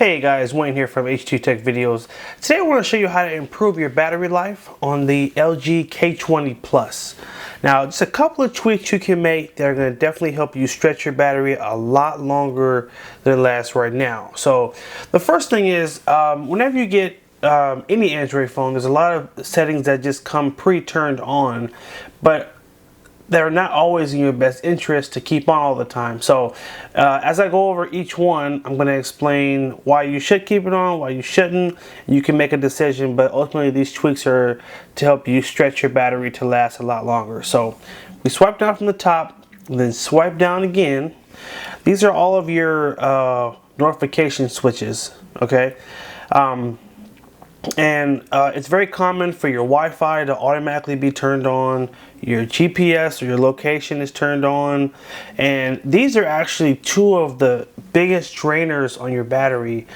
Hey guys, Wayne here from H2 Tech Videos. Today I want to show you how to improve your battery life on the LG K20 Plus. Now, just a couple of tweaks you can make that are going to definitely help you stretch your battery a lot longer than it lasts right now. So the first thing is, whenever you get any Android phone, there's a lot of settings that just come pre-turned on, but they're not always in your best interest to keep on all the time. So as I go over each one, I'm going to explain why you should keep it on, why you shouldn't. You can make a decision, but ultimately these tweaks are to help you stretch your battery to last a lot longer. So we swipe down from the top, then swipe down again. These are all of your notification switches, okay? It's very common for your Wi-Fi to automatically be turned on, your GPS or your location is turned on, and these are actually two of the biggest drainers on your battery,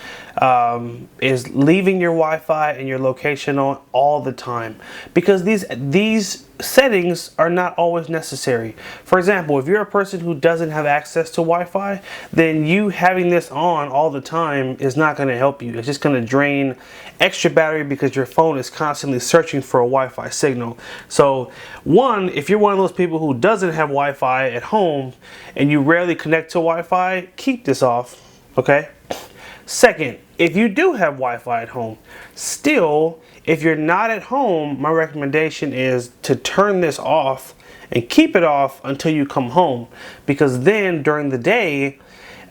is leaving your Wi-Fi and your location on all the time, because these settings are not always necessary. For example, if you're a person who doesn't have access to Wi-Fi, then you having this on all the time is not going to help you. It's just going to drain extra battery because your phone is constantly searching for a Wi-Fi signal. So one, if you're one of those people who doesn't have Wi-Fi at home and you rarely connect to Wi-Fi, keep this off, okay? Second, if you do have Wi-Fi at home, still, if you're not at home, my recommendation is to turn this off and keep it off until you come home, because then during the day,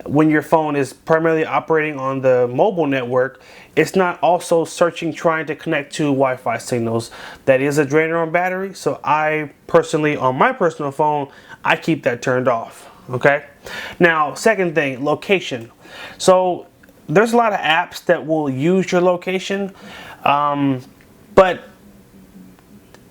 when your phone is primarily operating on the mobile network, it's not also searching, trying to connect to Wi-Fi signals. That is a drainer on battery. So I personally, on my personal phone, I keep that turned off, okay? Now, second thing, location. So there's a lot of apps that will use your location, but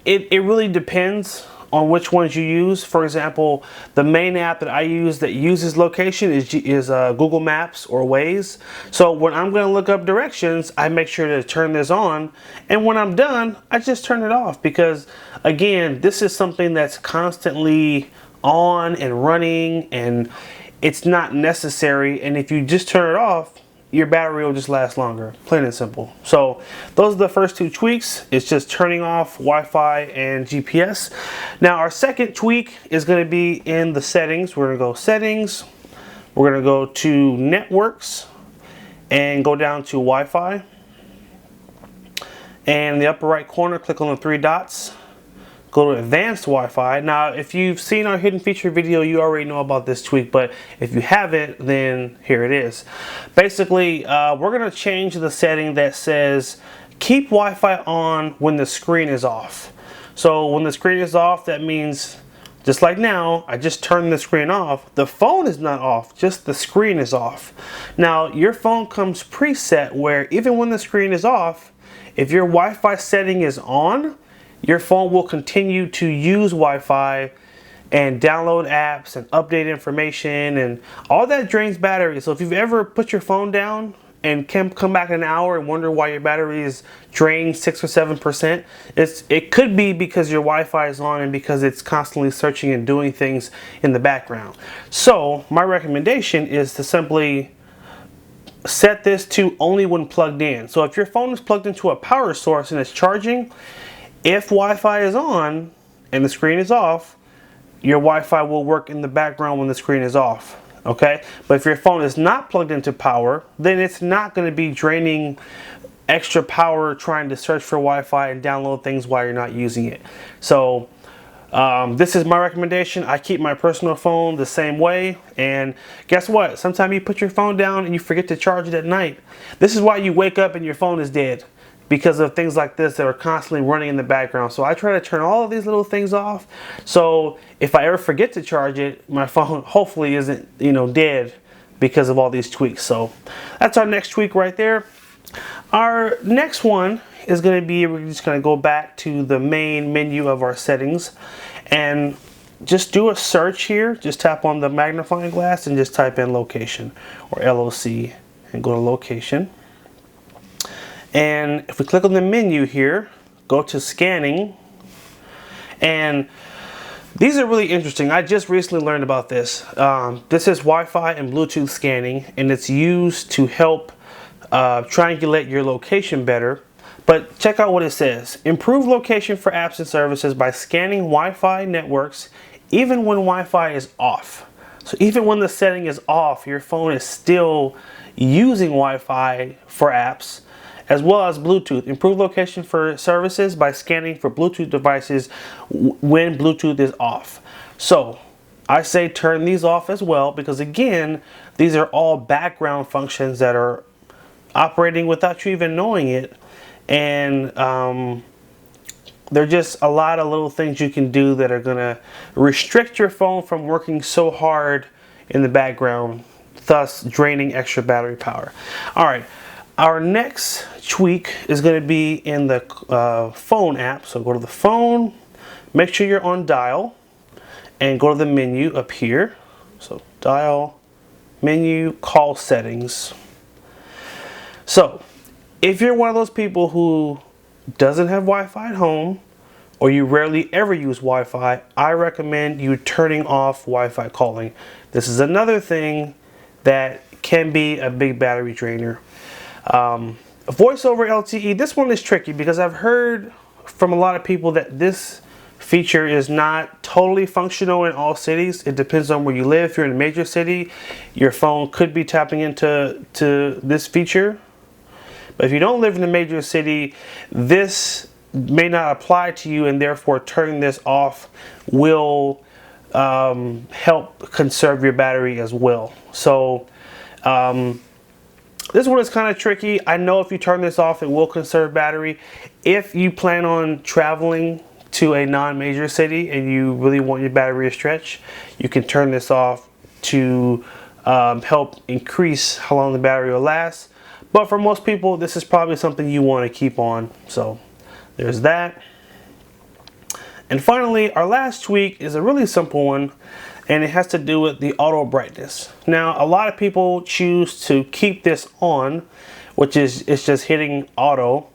it really depends on which ones you use. For example, the main app that I use that uses location is Google Maps or Waze. So when I'm going to look up directions, I make sure to turn this on, and when I'm done, I just turn it off, because again, this is something that's constantly on and running, and it's not necessary. And if you just turn it off, your battery will just last longer, plain and simple. So those are the first two tweaks. It's just turning off Wi-Fi and GPS. Now our second tweak is going to be in the settings. We're going to go settings, we're going to go to networks and go down to Wi-Fi, and in the upper right corner click on the three dots, go to advanced Wi-Fi. Now, if you've seen our hidden feature video, you already know about this tweak, but if you haven't, then here it is. Basically, we're going to change the setting that says keep Wi-Fi on when the screen is off. So when the screen is off, that means, just like now, I just turned the screen off. The phone is not off, just the screen is off. Now, your phone comes preset where even when the screen is off, if your Wi-Fi setting is on, your phone will continue to use Wi-Fi and download apps and update information, and all that drains battery. So if you've ever put your phone down and can come back in an hour and wonder why your battery is drained 6 or 7%, it could be because your Wi-Fi is on and because it's constantly searching and doing things in the background. So my recommendation is to simply set this to only when plugged in. So if your phone is plugged into a power source and it's charging, if Wi-Fi is on and the screen is off, your Wi-Fi will work in the background when the screen is off, okay? But if your phone is not plugged into power, then it's not going to be draining extra power trying to search for Wi-Fi and download things while you're not using it. So this is my recommendation. I keep my personal phone the same way, and guess what? Sometimes you put your phone down and you forget to charge it at night. This is why you wake up and your phone is dead, because of things like this that are constantly running in the background. So I try to turn all of these little things off, so if I ever forget to charge it, my phone hopefully isn't, you know, dead because of all these tweaks. So that's our next tweak right there. Our next one is going to be, we're just going to go back to the main menu of our settings and just do a search here. Just tap on the magnifying glass and just type in location, or LOC, and go to location. And if we click on the menu here, go to scanning, and these are really interesting. I just recently learned about this. This is Wi-Fi and Bluetooth scanning, and it's used to help triangulate your location better. But check out what it says. Improve location for apps and services by scanning Wi-Fi networks even when Wi-Fi is off. So even when the setting is off, your phone is still using Wi-Fi for apps as well as Bluetooth. Improve location for services by scanning for Bluetooth devices when Bluetooth is off. So I say turn these off as well, because again, these are all background functions that are operating without you even knowing it. And there are just a lot of little things you can do that are going to restrict your phone from working so hard in the background, thus draining extra battery power. All right, our next tweak is going to be in the phone app. So go to the phone, make sure you're on dial, and go to the menu up here. So dial, menu, call settings. So if you're one of those people who doesn't have Wi-Fi at home, or you rarely ever use Wi-Fi, I recommend you turning off Wi-Fi calling. This is another thing that can be a big battery drainer. Voice over LTE, this one is tricky because I've heard from a lot of people that this feature is not totally functional in all cities. It depends on where you live. If you're in a major city, your phone could be tapping into this feature. But if you don't live in a major city, this may not apply to you, and therefore turning this off will help conserve your battery as well. So this one is kind of tricky. I know if you turn this off, it will conserve battery. If you plan on traveling to a non-major city and you really want your battery to stretch, you can turn this off to help increase how long the battery will last. But for most people, this is probably something you want to keep on. So there's that. And finally, our last tweak is a really simple one, and it has to do with the auto brightness. Now, a lot of people choose to keep this on, which is it's just hitting auto,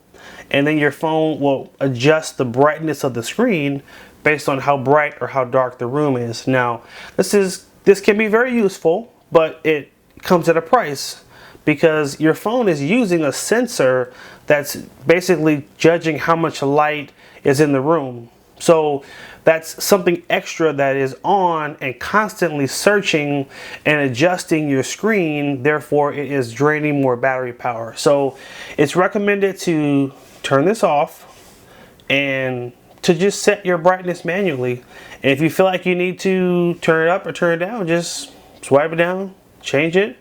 and then your phone will adjust the brightness of the screen based on how bright or how dark the room is. Now, this can be very useful, but it comes at a price, because your phone is using a sensor that's basically judging how much light is in the room. So that's something extra that is on and constantly searching and adjusting your screen. Therefore, it is draining more battery power. So it's recommended to turn this off and to just set your brightness manually. And if you feel like you need to turn it up or turn it down, just swipe it down, change it,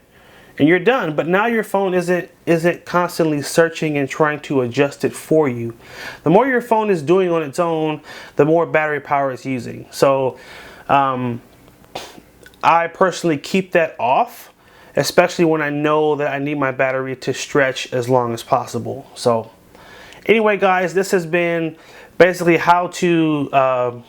and you're done. But now your phone isn't constantly searching and trying to adjust it for you. The more your phone is doing on its own, the more battery power it's using. So I personally keep that off, especially when I know that I need my battery to stretch as long as possible. So anyway, guys, this has been basically how to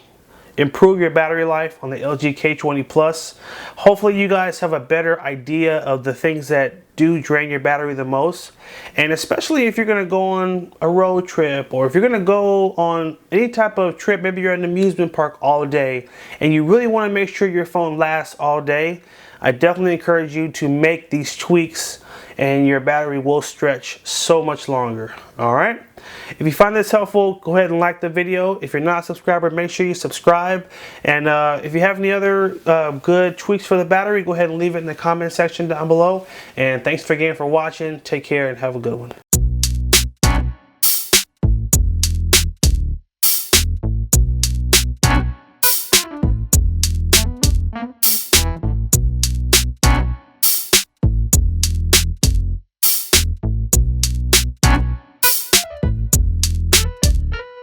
improve your battery life on the LG K20 Plus. Hopefully you guys have a better idea of the things that do drain your battery the most, and especially if you're going to go on a road trip, or if you're going to go on any type of trip, maybe you're at an amusement park all day and you really want to make sure your phone lasts all day. I definitely encourage you to make these tweaks, and your battery will stretch so much longer. All right. If you find this helpful, go ahead and like the video. If you're not a subscriber, make sure you subscribe. And if you have any other good tweaks for the battery, go ahead and leave it in the comment section down below. And thanks again for watching. Take care and have a good one.